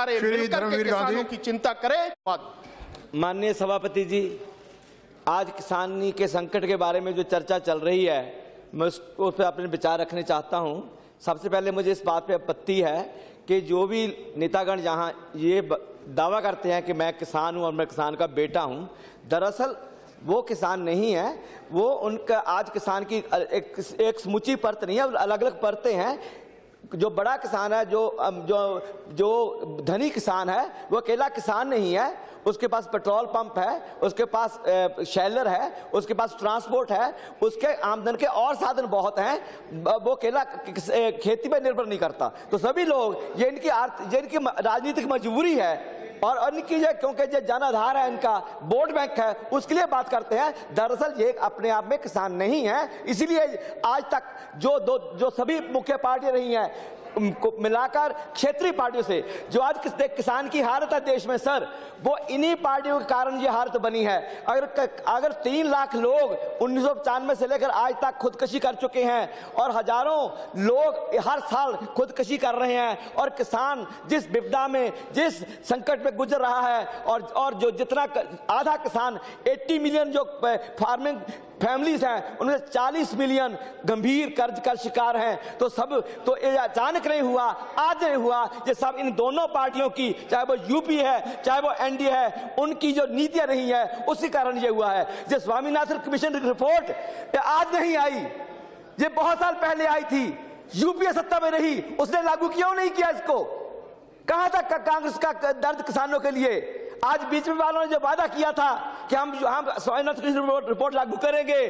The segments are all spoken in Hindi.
सारे मिलकर के किसानों की चिंता करें। माननीय सभापति जी, आज किसानी के संकट के बारे में जो चर्चा चल रही है, मैं उस पर अपने विचार रखने चाहता हूं। सबसे पहले मुझे इस बात पे आपत्ति है कि जो भी नेतागण जहां ये दावा करते हैं कि मैं किसान हूं और मैं किसान का बेटा हूं, दरअसल वो किसान नहीं है। वो उनका आज किसान की एक समुची परत नहीं है, अलग अलग परतें हैं। जो बड़ा किसान है, जो धनी किसान है, वो अकेला किसान नहीं है। उसके पास पेट्रोल पंप है, उसके पास शेलर है, उसके पास ट्रांसपोर्ट है, उसके आमदन के और साधन बहुत हैं। वो अकेला खेती पर निर्भर नहीं करता। तो सभी लोग ये इनकी राजनीतिक मजबूरी है और इनकी क्योंकि जो जन आधार है, इनका वोट बैंक है, उसके लिए बात करते हैं। दरअसल ये अपने आप में किसान नहीं है। इसीलिए आज तक जो सभी मुख्य पार्टियां रही हैं उनको मिलाकर क्षेत्रीय पार्टियों से जो आज किसान की हालत है देश में सर, वो इन्हीं पार्टियों के कारण ये हालत बनी है। अगर 3 लाख लोग 1995 से लेकर आज तक खुदकुशी कर चुके हैं और हजारों लोग हर साल खुदकुशी कर रहे हैं, और किसान जिस विपदा में, जिस संकट में गुजर रहा है, और जो जितना आधा किसान 80 मिलियन जो फार्मिंग फैमिलीज हैं, उनमें 40 मिलियन गंभीर कर्ज का शिकार हैं। तो ये अचानक नहीं हुआ, आज नहीं हुआ। ये सब इन दोनों पार्टियों की, चाहे वो यूपी है चाहे वो एनडीए है, उनकी जो नीतियां रही है उसी कारण ये हुआ है। जो स्वामीनाथन कमीशन की रिपोर्ट आज नहीं आई, ये बहुत साल पहले आई थी। यूपीए सत्ता में रही, उसने लागू क्यों नहीं किया इसको? कहां तक कांग्रेस का दर्द किसानों के लिए? आज बीजेपी वालों ने जो वादा किया था कि हम स्वामीनाथन कमीशन रिपोर्ट लागू करेंगे,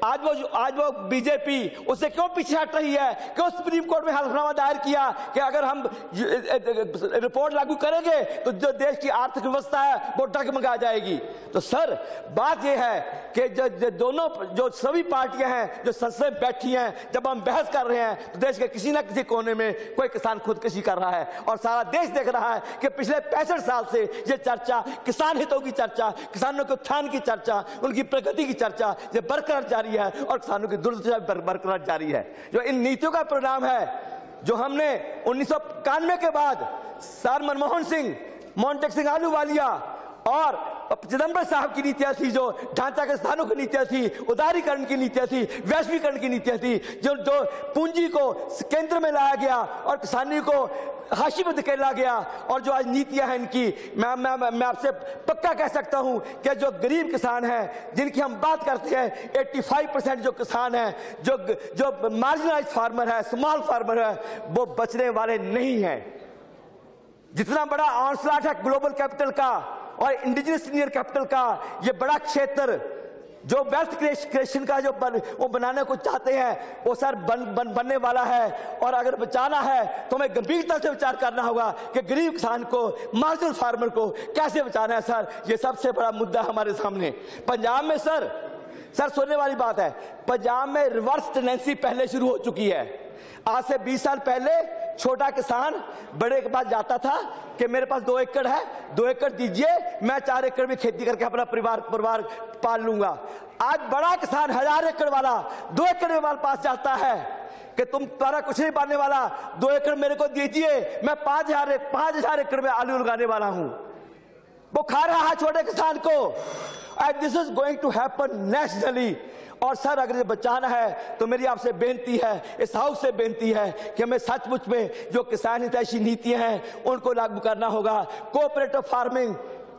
आज वो बीजेपी उससे क्यों पीछे हट रही है? क्यों सुप्रीम कोर्ट में हलफनामा दायर किया कि अगर हम रिपोर्ट लागू करेंगे तो जो देश की आर्थिक व्यवस्था है वो डगमगा जाएगी? तो सर बात यह है कि जो सभी पार्टियां हैं जो संसद में बैठी हैं, जब हम बहस कर रहे हैं तो देश के किसी न किसी कोने में कोई किसान खुदकुशी कर रहा है, और सारा देश देख रहा है कि पिछले 65 साल से ये चर्चा, किसान हितों की चर्चा, किसानों के उत्थान की चर्चा, उनकी प्रगति की चर्चा ये बरकरार जारी है, और किसानों की दुर्दशा बरकरार जारी है। जो इन नीतियों का परिणाम है, जो हमने 1991 के बाद सर मनमोहन सिंह, मोहनटेक सिंह आहलूवालिया और चिदंबरम साहब की नीतियां थी, जो ढांचागत स्थानों की नीतियां थी, उदारीकरण की नीतियां थी, वैश्वीकरण की नीतियां थी, जो पूंजी को केंद्र में लाया गया और किसानी को हाशिए में धकेला गया। और जो आज नीतियां हैं इनकी, मैं आपसे पक्का कह सकता हूं कि जो गरीब किसान हैं, जिनकी हम बात करते हैं, 85% जो किसान हैं, जो मार्जिनलाइज फार्मर है, स्मॉल फार्मर है, वो बचने वाले नहीं हैं। जितना बड़ा ऑनस्लॉट है ग्लोबल कैपिटल का और इंडिजिनस इंडियन कैपिटल का, ये बड़ा क्षेत्र जो वेल्थ क्रिएशन का वो बनाने को चाहते हैं, वो सर बनने वाला है। और अगर बचाना है तो हमें गंभीरता से विचार करना होगा कि गरीब किसान को, मार्जिनल फार्मर को कैसे बचाना है। सर ये सबसे बड़ा मुद्दा हमारे सामने। पंजाब में सर सुनने वाली बात है, पंजाब में रिवर्स टेंडेंसी पहले शुरू हो चुकी है। आज से 20 साल पहले छोटा किसान बड़े के पास जाता था कि मेरे पास 2 एकड़ है, 2 एकड़ दीजिए, मैं 4 एकड़ में खेती करके अपना परिवार पाल लूंगा। आज बड़ा किसान 1000 एकड़ वाला 2 एकड़ वाले पास जाता है कि तुम्हारा कुछ नहीं पाने वाला, 2 एकड़ मेरे को दीजिए, मैं 5000 एकड़ में आलू लगाने वाला हूं। वो खा रहा है छोटे किसान को। And this is going to happen nationally. और सर अगर ये बचाना है तो मेरी आपसे बेनती है, इस हाउस से बेनती है कि हमें सचमुच में जो किसान हितैषी नीतियां हैं उनको लागू करना होगा। कोऑपरेटिव फार्मिंग,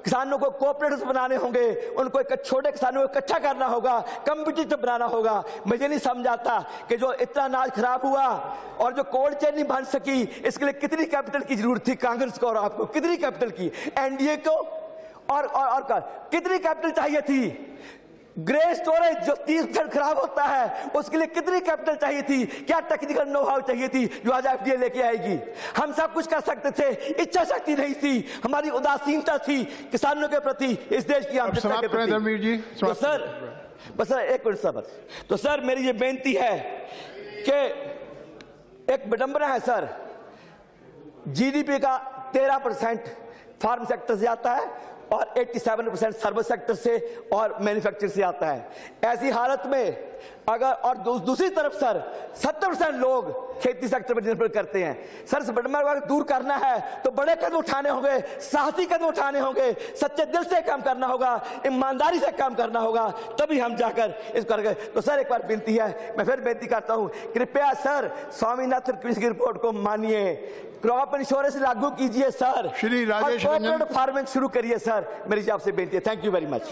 किसानों को कोऑपरेटिव बनाने होंगे, उनको छोटे किसानों को इकट्ठा करना होगा, कम्पिटिटिव बनाना होगा। मुझे नहीं समझ आता कि जो इतना अनाज खराब हुआ और जो कोल्ड चेन नहीं बन सकी, इसके लिए कितनी कैपिटल की जरूरत थी कांग्रेस को और आपको? कितनी कैपिटल की? एनडीए को और कितनी कैपिटल चाहिए थी? ग्रे स्टोरेज जो 30% खराब होता है, उसके लिए कितनी कैपिटल चाहिए थी? क्या टेक्निकल नो हाउ चाहिए थी जो आज एफडीए लेके आएगी? हम सब कुछ कर सकते थे, इच्छा शक्ति नहीं थी, हमारी उदासीनता थी किसानों के प्रति, इस देश की आम जनता के प्रति। तो सर बस एक मिनट सर, तो सर मेरी ये बेनती है कि एक विडंबना है सर, जीडीपी का 13% फार्म सेक्टर से आता है और 87% सर्विस सेक्टर से और मैन्युफैक्चरिंग से आता है। ऐसी हालत में अगर और दूसरी तरफ सर 70% लोग खेती सेक्टर पर निर्भर करते हैं। सर इस बेड़मर को दूर करना है तो बड़े कदम उठाने होंगे, साहसी कदम उठाने होंगे, सच्चे दिल से काम करना होगा, ईमानदारी से काम करना होगा, तभी हम जाकर इसको करेंगे। तो सर एक बार विनती है, मैं फिर बेनती करता हूं, कृपया सर स्वामीनाथन कमीशन की रिपोर्ट को मानिए, क्रॉप इंश्योरेंस लागू कीजिए सर, श्री राजेश रंजन फार्मिंग शुरू करिए सर। मेरी आपसे बेनती है। Thank you very much.